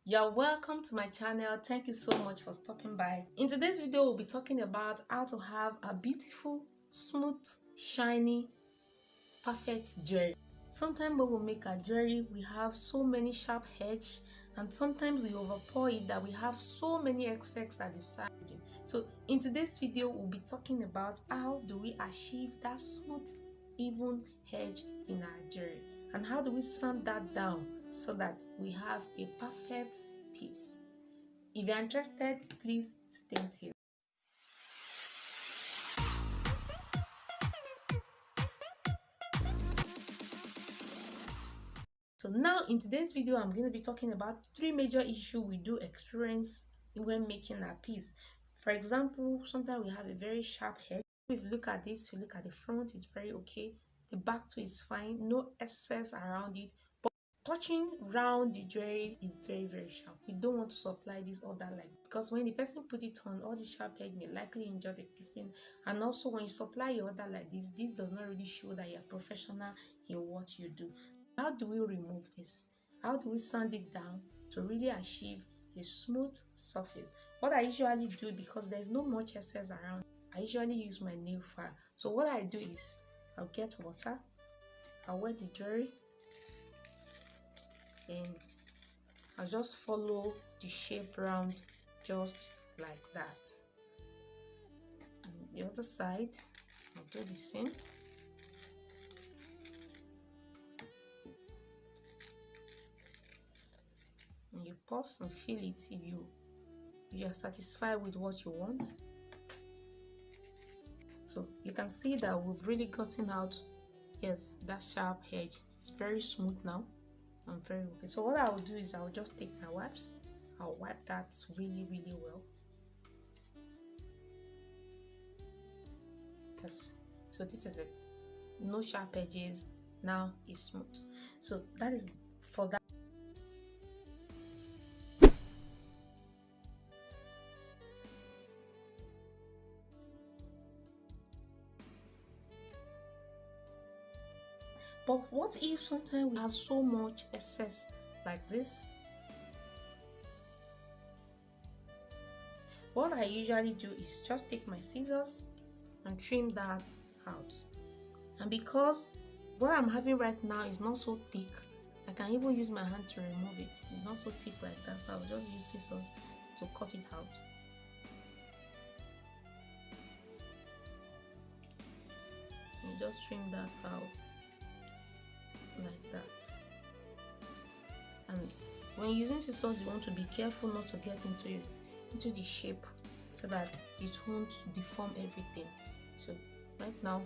You're welcome to my channel. Thank you so much for stopping by. In today's video, we'll be talking about how to have a beautiful, smooth, shiny, perfect jewelry. Sometimes when we make a jewelry, we have so many sharp edges, and sometimes we overpour it that we have so many excess at the side. So in today's video, we'll be talking about how do we achieve that smooth, even edge in our jewelry, and how do we sand that down so that we have a perfect piece. If you're interested, please stay tuned. So now in today's video, I'm going to be talking about three major issues we do experience when making a piece. For example, sometimes we have a very sharp edge. If you look at this, if you look at the front, it's very okay. The back too is fine, no excess around it. But touching round the jewelry is very sharp. We don't want to supply this other light because when the person put it on, all the sharp edge may likely injure the person. And also when you supply your other like this does not really show that you're professional in what you do. How do we remove this? How do we sand it down to really achieve a smooth surface? What I usually do, because there's no much excess around, I usually use my nail file. So what I do is I'll get water, I'll wet the jewelry, and I'll just follow the shape round just like that. And the other side, I'll do the same. And you pause and feel it if you are satisfied with what you want. So you can see that we've really gotten out, yes, that sharp edge. It's very smooth now and very okay. So what I will do is I'll just take my wipes. I'll wipe that really well. Yes, so this is it. No sharp edges. Now it's smooth. So that is for that. But what if sometimes we have so much excess like this? What I usually do is just take my scissors and trim that out. And because what I'm having right now is not so thick, I can even use my hand to remove it. It's not so thick like that, so I'll just use scissors to cut it out. And just trim that out like that. And when using scissors, you want to be careful not to get into the shape so that it won't deform everything. So right now,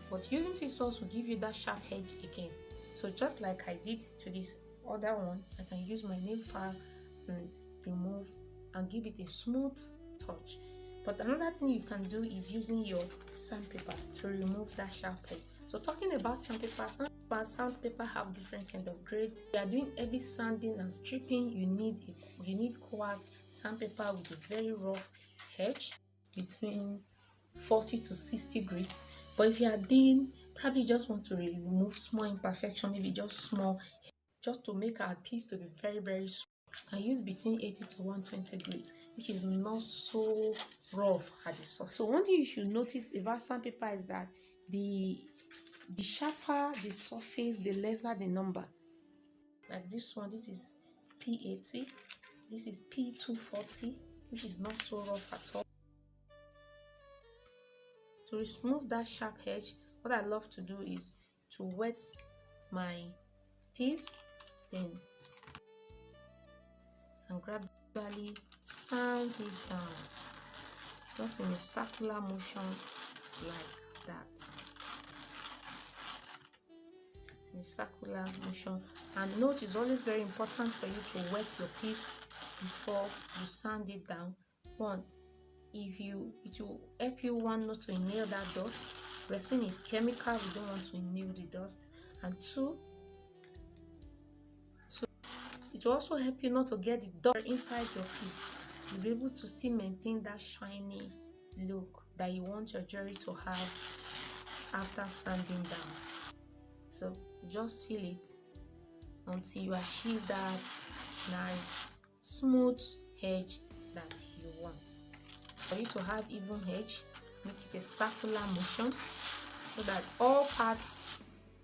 but using scissors will give you that sharp edge again. So just like I did to this other one, I can use my nail file and remove and give it a smooth touch. But another thing you can do is using your sandpaper to remove that sharp edge. So talking about sandpaper have different kind of grades. If you are doing heavy sanding and stripping, you need coarse sandpaper with a very rough edge between 40 to 60 grades. But if you are doing, probably just want to remove small imperfection, maybe just small, just to make our piece to be very smooth, I use between 80 to 120 grades, which is not so rough at the surface. So one thing you should notice about sandpaper is that the sharper the surface, the lesser the number. Like this one, this is P80, this is P240, which is not so rough at all. To remove that sharp edge, what I love to do is to wet my piece, then and gradually sand it down, just in a circular motion like that. In a circular motion. And note, it's always very important for you to wet your piece before you sand it down. One, it will help you, one, not to inhale that dust. Resin is chemical, we don't want to inhale the dust. And two, it will also help you not to get the dust inside your piece. You'll be able to still maintain that shiny look that you want your jewelry to have after sanding down. So just feel it until you achieve that nice smooth edge that you want. For you to have even edge, make it a circular motion so that all parts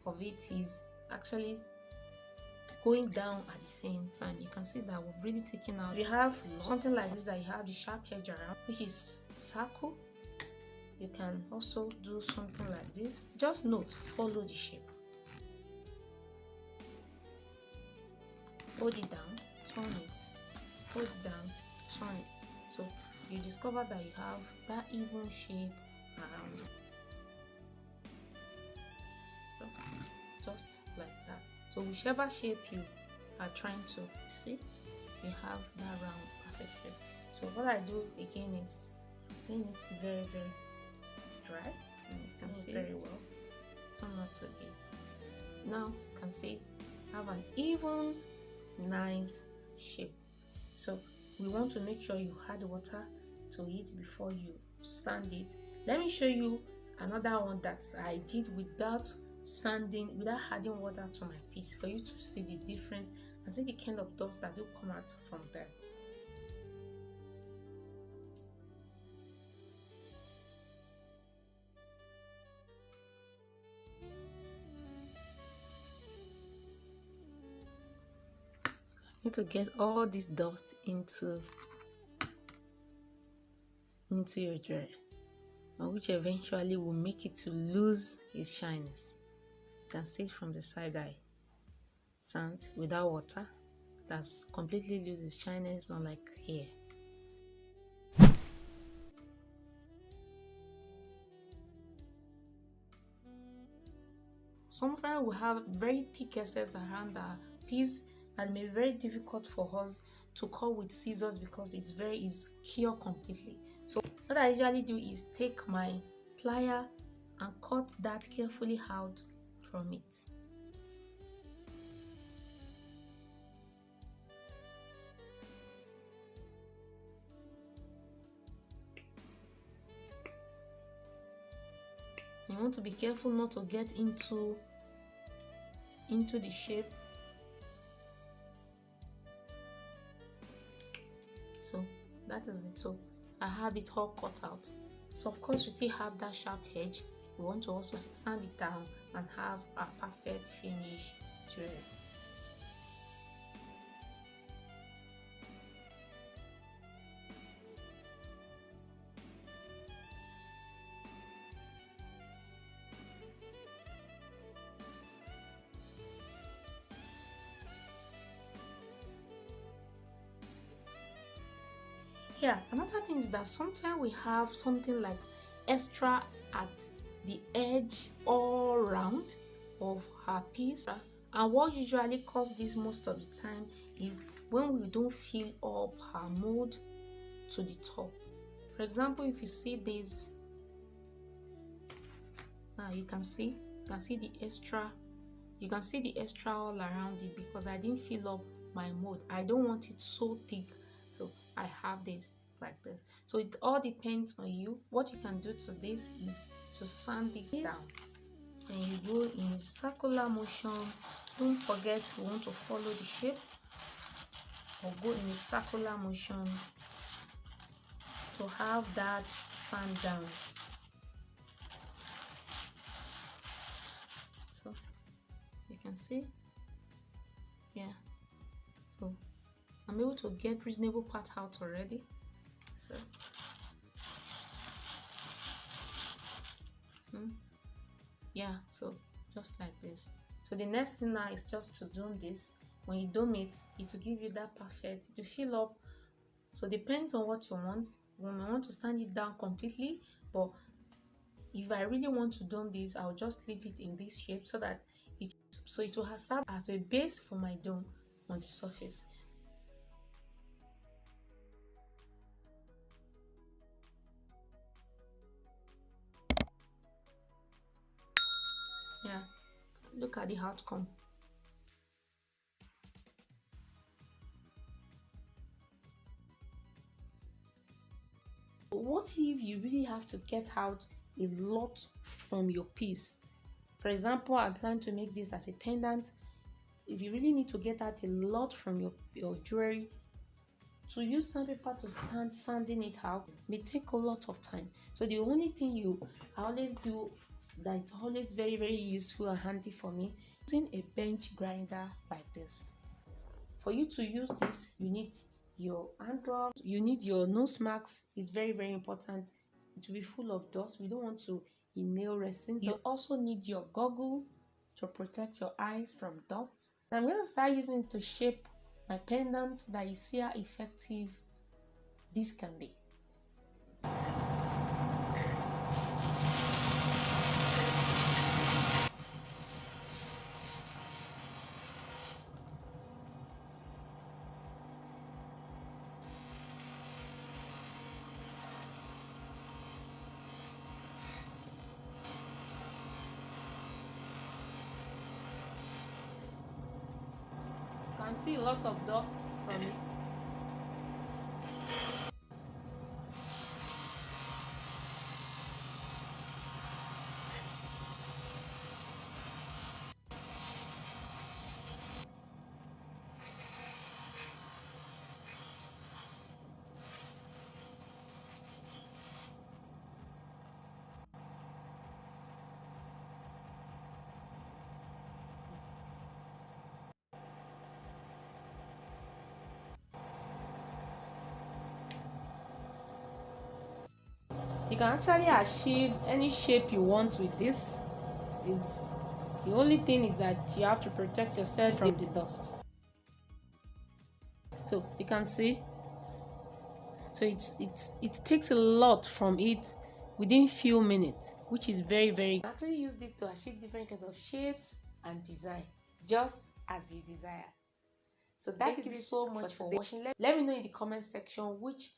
of it is actually going down at the same time. You can see that we're really taking out. You have something like this that you have the sharp edge around, which is circle. You can also do something like this. Just note, follow the shape. Hold it down, turn it, hold it down, turn it. So you discover that you have that even shape around it. So, just like that. So whichever shape you are trying to see, you have that round perfect shape. So what I do again is clean it very dry, and you can see very well. Turn out to be. Now you can see have an even nice shape. So we want to make sure you add water to it before you sand it. Let me show you another one that I did without sanding, without adding water to my piece, for you to see the difference and see the kind of dust that will come out from there. Need to get all this dust into your dry, which eventually will make it to lose its shyness. You can see it from the side I sand without water. That's completely lose its shyness, unlike here. Sometimes we have very thick excess around our piece and may be very difficult for us to cut with scissors because it's cure completely. So what I usually do is take my plier and cut that carefully out from it. You want to be careful not to get into the shape. So that is it. So I have it all cut out. So of course we still have that sharp edge. We want to also sand it down and have a perfect finish jewelry. Yeah, another thing is that sometimes we have something like extra at the edge all around of our piece, and what usually causes this most of the time is when we don't fill up our mold to the top. For example, if you see this now, you can see the extra. You can see the extra all around it because I didn't fill up my mold. I don't want it so thick, so I have this like this. So it all depends on you. What you can do to this is to sand this down. Then you go in a circular motion. Don't forget you want to follow the shape, or go in a circular motion to have that sand down. So you can see, yeah. So I'm able to get reasonable part out already. So yeah, so just like this. So the next thing now is just to dome this. When you dome it, it will give you that perfect to fill up. So depends on what you want. When I want to sand it down completely, but if I really want to dome this, I'll just leave it in this shape so that it will serve as a base for my dome on the surface. Yeah, look at the outcome. What if you really have to get out a lot from your piece? For example, I plan to make this as a pendant. if you really need to get out a lot from your jewelry, to use sandpaper to stand sanding it out may take a lot of time. So the only thing I always do that is always very, very useful and handy for me, using a bench grinder like this. For you to use this, you need your hand gloves, you need your nose mask. It's very, very important. It will be full of dust. We don't want to inhale resin. You also need your goggle to protect your eyes from dust. I'm going to start using it to shape my pendant, that you see how effective this can be. You can see a lot of dust from it. You can actually achieve any shape you want with this. The only thing is that you have to protect yourself from the dust. So you can see, so it takes a lot from it within few minutes, which is very, very. You can actually use this to achieve different kinds of shapes and design, just as you desire. So thank you so much for watching. Let me know in the comment section which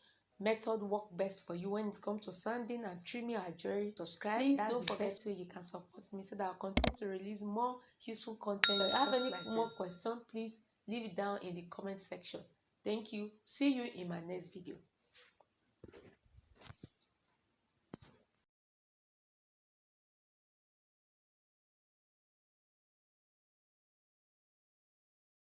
method works best for you when it comes to sanding and trimming our jewelry. Subscribe. Please don't forget to you can support me so that I'll continue to release more useful content. If you have any more questions, please leave it down in the comment section. Thank you. See you in my next video.